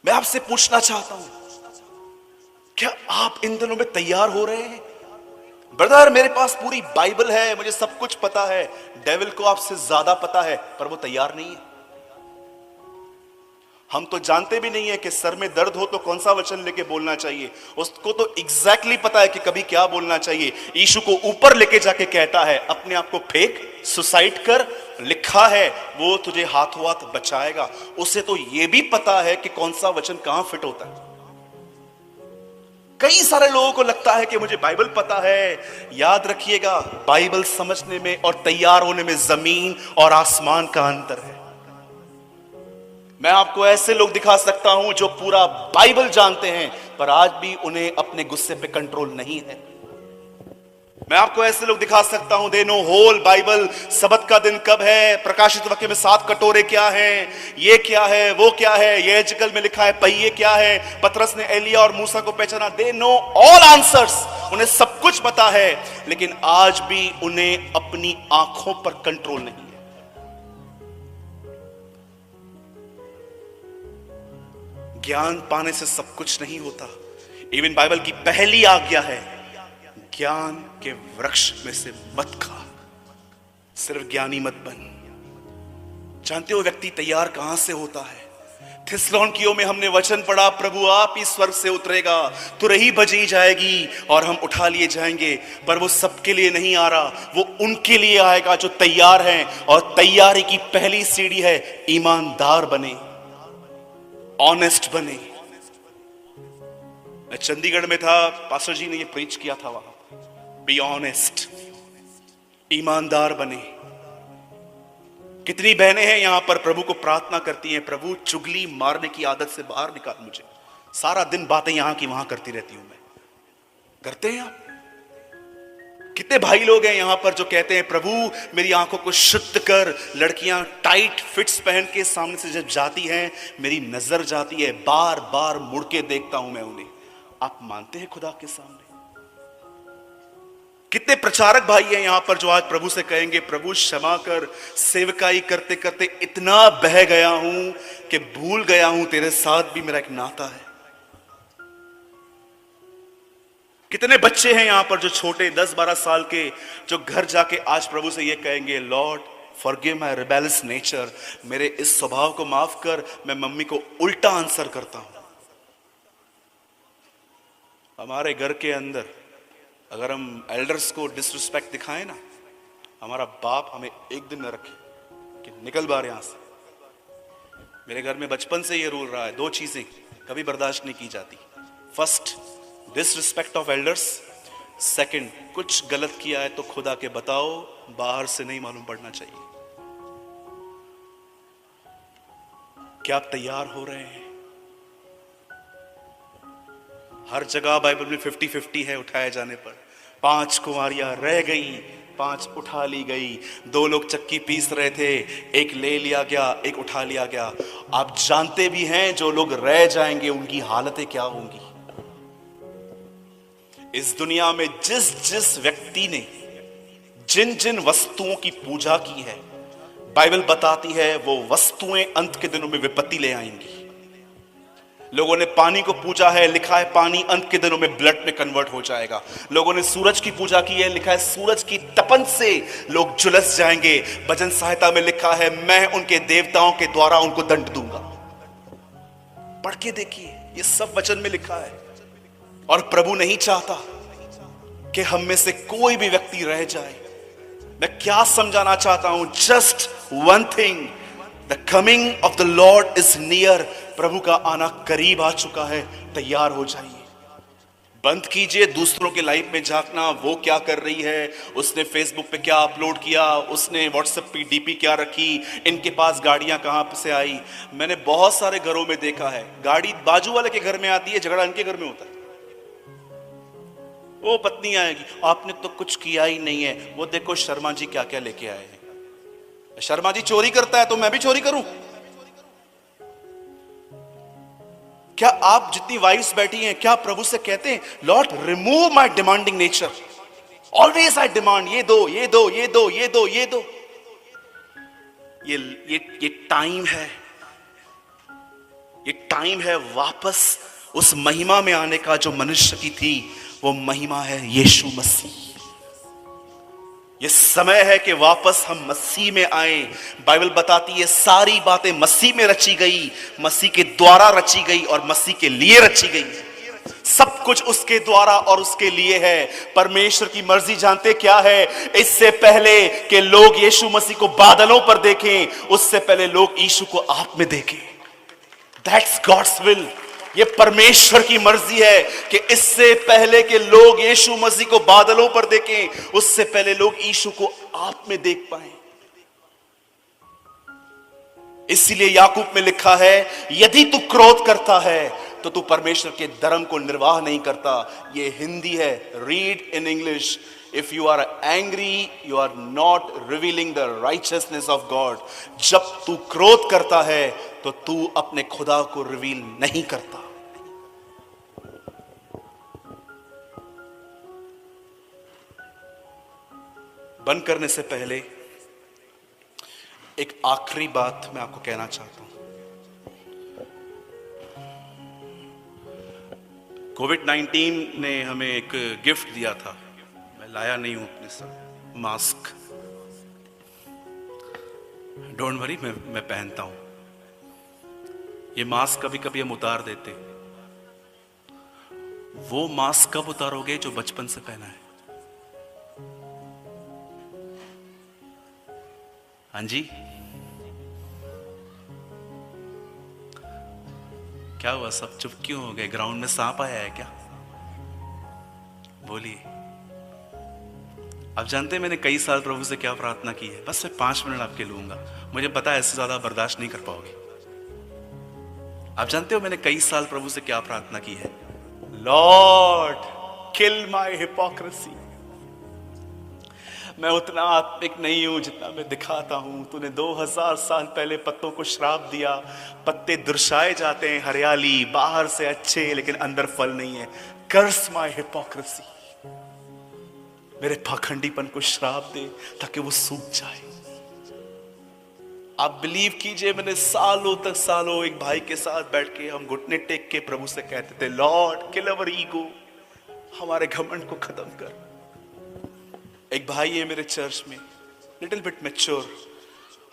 मैं आपसे पूछना चाहता हूं, क्या आप इन दिनों में तैयार हो रहे हैं? ब्रदर, मेरे पास पूरी बाइबल है, मुझे सब कुछ पता है। डेविल को आपसे ज्यादा पता है, पर वो तैयार नहीं है। हम तो जानते भी नहीं है कि सर में दर्द हो तो कौन सा वचन लेके बोलना चाहिए। उसको तो एग्जैक्टली पता है कि कभी क्या बोलना चाहिए। यीशु को ऊपर लेके जाके कहता है, अपने आप को फेंक, सुसाइड कर, लिखा है वो तुझे हाथों हाथ बचाएगा। उसे तो ये भी पता है कि कौन सा वचन कहां फिट होता है। कई सारे लोगों को लगता है कि मुझे बाइबल पता है। याद रखिएगा, बाइबल समझने में और तैयार होने में जमीन और आसमान का अंतर है। मैं आपको ऐसे लोग दिखा सकता हूं जो पूरा बाइबल जानते हैं, पर आज भी उन्हें अपने गुस्से पे कंट्रोल नहीं है। मैं आपको ऐसे लोग दिखा सकता हूं, दे नो होल बाइबल, सबत का दिन कब है, प्रकाशित वाक्य में 7 कटोरे क्या हैं, ये क्या है, वो क्या है, ये एजकल में लिखा है पहिए क्या है, पतरस ने एलिया और मूसा को पहचाना। दे नो ऑल आंसर्स, उन्हें सब कुछ पता है, लेकिन आज भी उन्हें अपनी आंखों पर कंट्रोल नहीं है। ज्ञान पाने से सब कुछ नहीं होता। इवन बाइबल की पहली आज्ञा है, ज्ञान के वृक्ष में से मत खा, सिर्फ ज्ञानी मत बन। जानते हो व्यक्ति तैयार कहां से होता है? थिस्सलुनीकियों में हमने वचन पढ़ा, प्रभु आप ही स्वर्ग से उतरेगा, तुरही बजी जाएगी और हम उठा लिए जाएंगे। पर वो सबके लिए नहीं आ रहा, वो उनके लिए आएगा जो तैयार हैं। और तैयारी की पहली सीढ़ी है, ईमानदार बने, ऑनेस्ट बने। मैं चंडीगढ़ में था, पास्टर जी ने ये प्रीच किया था वहां, बी ऑनेस्ट, ईमानदार बने। कितनी बहनें हैं यहां पर प्रभु को प्रार्थना करती हैं, प्रभु चुगली मारने की आदत से बाहर निकाल मुझे। सारा दिन बातें यहां की वहां करती रहती हूं मैं। करते हैं आप? कितने भाई लोग हैं यहां पर जो कहते हैं, प्रभु मेरी आंखों को शुद्ध कर। लड़कियां टाइट फिट्स पहन के सामने से जब जाती हैं, मेरी नजर जाती है, बार बार मुड़ के देखता हूं मैं उन्हें। आप मानते हैं खुदा के सामने? कितने प्रचारक भाई हैं यहां पर जो आज प्रभु से कहेंगे, प्रभु क्षमा कर, सेवकाई करते करते इतना बह गया हूं कि भूल गया हूं तेरे साथ भी मेरा एक नाता है। कितने बच्चे हैं यहां पर जो छोटे 10-12 साल के, जो घर जाके आज प्रभु से ये कहेंगे, Lord forgive my rebellious nature, मेरे इस स्वभाव को माफ कर, मैं मम्मी को उल्टा आंसर करता हूं। हमारे घर के अंदर अगर हम एल्डर्स को डिसरिस्पेक्ट दिखाएं ना, हमारा बाप हमें एक दिन न रखे कि निकल बाहर यहां से। मेरे घर में बचपन से ये रूल रहा है, 2 चीजें कभी बर्दाश्त नहीं की जाती। First, disrespect of elders. Second, कुछ गलत किया है तो खुदा के बताओ, बाहर से नहीं मालूम पड़ना चाहिए। क्या आप तैयार हो रहे हैं? हर जगह बाइबल में 50-50 है उठाए जाने पर। 5 कुंवारियां रह गई, 5 उठा ली गई। 2 लोग चक्की पीस रहे थे, एक ले लिया गया, एक उठा लिया गया। आप जानते भी हैं जो लोग रह जाएंगे उनकी हालतें क्या होंगी। इस दुनिया में जिस जिस व्यक्ति ने जिन जिन वस्तुओं की पूजा की है, बाइबल बताती है वो वस्तुएं अंत के दिनों में विपत्ति ले आएंगी। लोगों ने पानी को पूजा है, लिखा है पानी अंत के दिनों में ब्लड में कन्वर्ट हो जाएगा। लोगों ने सूरज की पूजा की है, लिखा है सूरज की तपन से लोग झुलस जाएंगे। भजन संहिता में लिखा है, मैं उनके देवताओं के द्वारा उनको दंड दूंगा। पढ़ के देखिए, ये सब वचन में लिखा है। और प्रभु नहीं चाहता कि हम में से कोई भी व्यक्ति रह जाए। मैं क्या समझाना चाहता हूं? Just one thing, the coming of the lord is near. प्रभु का आना करीब आ चुका है, तैयार हो जाइए। बंद कीजिए दूसरों के लाइफ में झांकना, वो क्या कर रही है, उसने फेसबुक पे क्या अपलोड किया, उसने व्हाट्सएप पे डीपी क्या रखी, इनके पास गाड़ियां कहां से आई। मैंने बहुत सारे घरों में देखा है, गाड़ी बाजू वाले के घर में आती है, झगड़ा इनके घर में होता है। वो पत्नी आएगी, आपने तो कुछ किया ही नहीं है, वो देखो शर्मा जी क्या क्या लेके आए हैं। शर्मा जी चोरी करता है तो मैं भी चोरी करूं? क्या आप जितनी वाइफ्स बैठी हैं, क्या प्रभु से कहते हैं, Lord remove my demanding nature, always I demand, ये दो ये दो ये दो ये दो ये दो। ये टाइम है, ये टाइम है वापस उस महिमा में आने का जो मनुष्य की थी। वो महिमा है यीशु मसीह। ये समय है कि वापस हम मसीह में आए। बाइबल बताती है सारी बातें मसीह में रची गई, मसीह के द्वारा रची गई और मसीह के लिए रची गई। सब कुछ उसके द्वारा और उसके लिए है। परमेश्वर की मर्जी जानते क्या है? इससे पहले कि लोग यीशु मसीह को बादलों पर देखें, उससे पहले लोग यीशु को आप में देखें। That's God's will. ये परमेश्वर की मर्जी है कि इससे पहले कि लोग यीशु मसीह को बादलों पर देखें, उससे पहले लोग यीशु को आप में देख पाए। इसलिए याकूब में लिखा है, यदि तू क्रोध करता है तो तू परमेश्वर के धर्म को निर्वाह नहीं करता। ये हिंदी है, read in English. If you are angry you are not revealing the righteousness of God. जब तू क्रोध करता है तो तू अपने खुदा को रिवील नहीं करता। बंद करने से पहले एक आखिरी बात मैं आपको कहना चाहता हूं। कोविड-19 ने हमें एक गिफ्ट दिया था, मैं लाया नहीं हूं अपने साथ, मास्क। डोंट वरी, मैं पहनता हूं। ये मास्क कभी कभी हम उतार देते। वो मास्क कब उतारोगे जो बचपन से पहना है? हाँ जी, क्या हुआ? सब चुप क्यों हो गए? ग्राउंड में सांप आया है क्या? बोलिए। आप जानते हैं मैंने कई साल प्रभु से क्या प्रार्थना की है? बस मैं 5 मिनट आपके लूंगा, मुझे पता है इससे ज्यादा बर्दाश्त नहीं कर पाओगे। आप जानते हो मैंने कई साल प्रभु से क्या प्रार्थना की है? लॉर्ड किल माई हिपोक्रेसी। मैं उतना आत्मिक नहीं हूं जितना मैं दिखाता हूं। तूने 2000 साल पहले पत्तों को श्राप दिया, पत्ते दर्शाए जाते हैं हरियाली, बाहर से अच्छे लेकिन अंदर फल नहीं है। कर्स माई हिपोक्रेसी। मेरे पाखंडीपन को श्राप दे ताकि वो सूख जाए। आप बिलीव कीजिए, मैंने सालों एक भाई के साथ बैठ के हम घुटने टेक के प्रभु से कहते थे, लॉर्ड किल अवर ईगो, हमारे घमंड को खत्म कर। एक भाई है मेरे चर्च में, लिटिल बिट मैच्योर।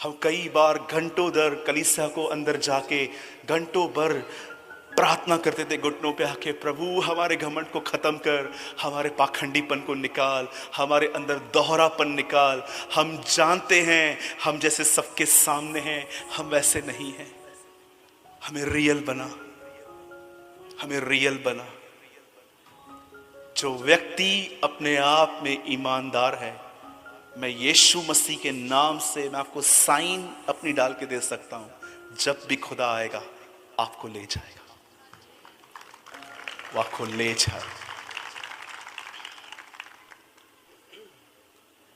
हम कई बार घंटों दर कलीसिया को अंदर जाके घंटों भर प्रार्थना करते थे घुटनों पे आके, प्रभु हमारे घमंड को खत्म कर, हमारे पाखंडीपन को निकाल, हमारे अंदर दोहरापन निकाल। हम जानते हैं हम जैसे सबके सामने हैं, हम वैसे नहीं हैं। हमें रियल बना, हमें रियल बना। जो व्यक्ति अपने आप में ईमानदार है, मैं यीशु मसीह के नाम से मैं आपको साइन अपनी डाल के दे सकता हूं, जब भी खुदा आएगा आपको ले जाएगा, वो आपको ले जाएगा।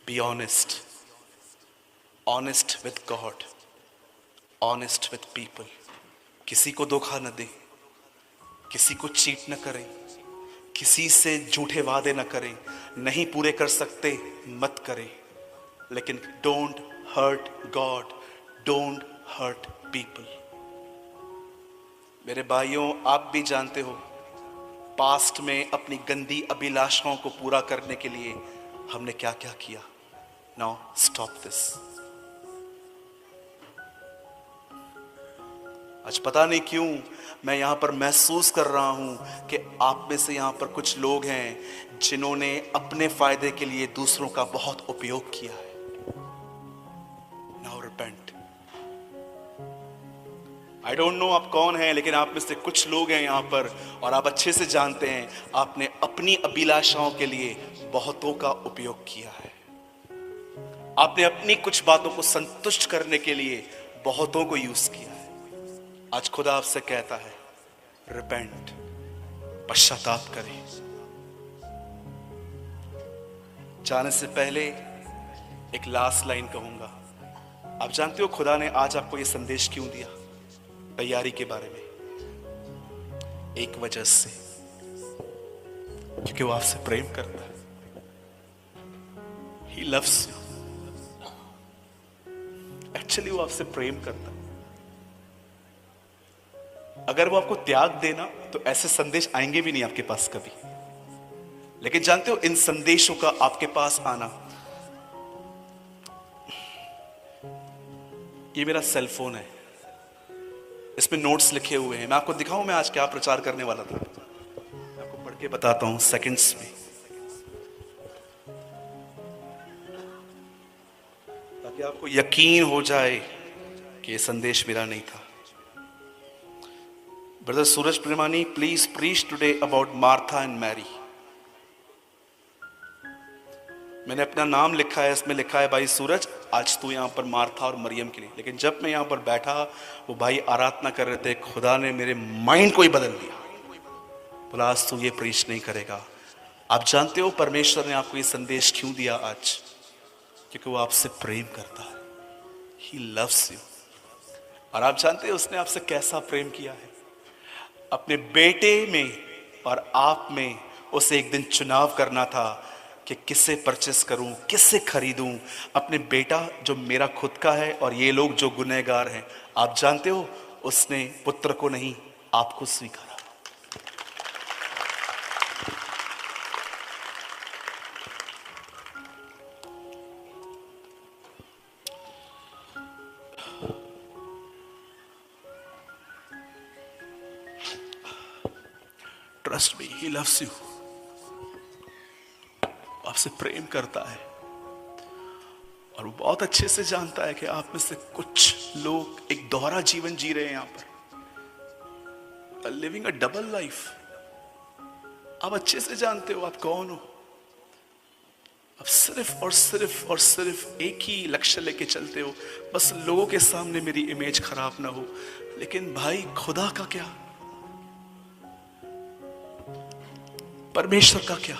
Be honest, honest with God, honest with people. किसी को धोखा न दे, किसी को चीट न करें, किसी से झूठे वादे न करें। नहीं पूरे कर सकते मत करें, लेकिन don't hurt God, don't hurt people. मेरे भाइयों, आप भी जानते हो पास्ट में अपनी गंदी अभिलाषाओं को पूरा करने के लिए हमने क्या क्या किया। Now stop this. आज पता नहीं क्यों मैं यहां पर महसूस कर रहा हूं कि आप में से यहां पर कुछ लोग हैं जिन्होंने अपने फायदे के लिए दूसरों का बहुत उपयोग किया है। Now repent. I don't know आप कौन हैं, लेकिन आप में से कुछ लोग हैं यहां पर और आप अच्छे से जानते हैं आपने अपनी अभिलाषाओं के लिए बहुतों का उपयोग किया है। आपने अपनी कुछ बातों को संतुष्ट करने के लिए बहुतों को यूज किया है। आज खुदा आपसे कहता है रिपेंट, पश्चाताप करें। जाने से पहले एक लास्ट लाइन कहूंगा। आप जानते हो खुदा ने आज आपको यह संदेश क्यों दिया तैयारी के बारे में? एक वजह से, क्योंकि वो आपसे प्रेम करता है। He loves you। एक्चुअली वो आपसे प्रेम करता है। अगर वो आपको त्याग देना तो ऐसे संदेश आएंगे भी नहीं आपके पास कभी। लेकिन जानते हो, इन संदेशों का आपके पास आना, ये मेरा सेल फोन है, इसमें नोट्स लिखे हुए हैं। मैं आपको दिखाऊं मैं आज क्या प्रचार करने वाला था, मैं आपको पढ़ के बताता हूं सेकंड्स में, ताकि आपको यकीन हो जाए कि ये संदेश मेरा नहीं था। Brother Suraj Premani, please preach today about Martha and Mary. मैंने अपना नाम लिखा है, इसमें लिखा है भाई सूरज, आज तू यहाँ पर मार्था और मरियम के लिए। लेकिन जब मैं यहाँ पर बैठा, वो भाई आराधना कर रहे थे, खुदा ने मेरे माइंड को ही बदल दिया, बोला आज तू ये प्रीच नहीं करेगा। आप जानते हो परमेश्वर ने आपको ये संदेश क्यों दिया आज? क्योंकि वो आपसे प्रेम करता है, ही लव्स यू। और आप जानते हो उसने आपसे कैसा प्रेम किया है? अपने बेटे में और आप में उसे एक दिन चुनाव करना था कि किसे परचेस करूं, किसे खरीदूं। अपने बेटा जो मेरा खुद का है और ये लोग जो गुनहगार हैं, आप जानते हो उसने पुत्र को नहीं, आपको स्वीकारा। Trust me, he loves you. आपसे प्रेम करता है और वो बहुत अच्छे से जानता है कि आप में से कुछ लोग एक दोहरा जीवन जी रहे हैं, यहाँ पर लिविंग अ डबल लाइफ। आप अच्छे से जानते हो आप कौन हो। आप सिर्फ और सिर्फ और सिर्फ एक ही लक्ष्य लेके चलते हो, बस लोगों के सामने मेरी इमेज खराब ना हो। लेकिन भाई खुदा का क्या, परमेश्वर का क्या?